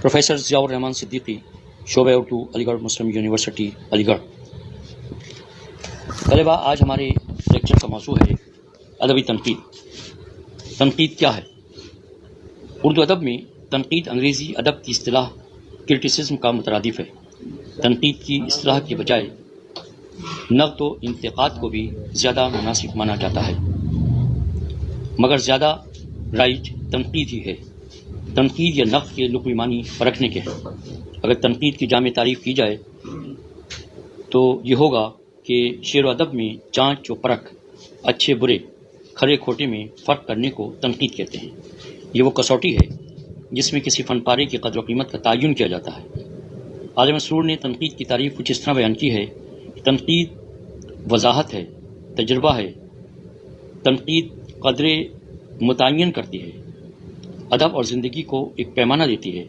Professor Ziaur Rahman Siddiqui, शोबे उर्दू, अलीगढ़ मुस्लिम university Aligarh. तलबा, आज हमारे लेक्चर का मौजू है अदबी तनकीद। तनकीद क्या है? उर्दू अदब में तनकीद अंग्रेज़ी अदब की इस्तिलाह क्रिटिसिज्म का मुतरादिफ है। तनकीद की इस्तिलाह के बजाय नक़्द व इंतक़ाद को भी ज़्यादा मुनासिब माना जाता है, मगर ज़्यादा राइज तनकीद ही है। तनकीद या नक़्द के लुग़वी मानी परखने के हैं। अगर तनकीद की जामे तारीफ़ की जाए तो ये होगा कि शेर व अदब में जांच व परख, अच्छे बुरे, खरे खोटे में फ़र्क करने को तनकीद कहते हैं। ये वो कसौटी है जिसमें किसी फ़न पारे की क़द्र व क़ीमत का तयन किया जाता है। आलिम मसरूर ने तनकीद की तारीफ़ कुछ इस तरह बयान की है कि तनकीद वज़ाहत है, तजुर्बा है। तनकीद क़द्र मुतय्यन करती है, अदब और ज़िंदगी को एक पैमाना देती है।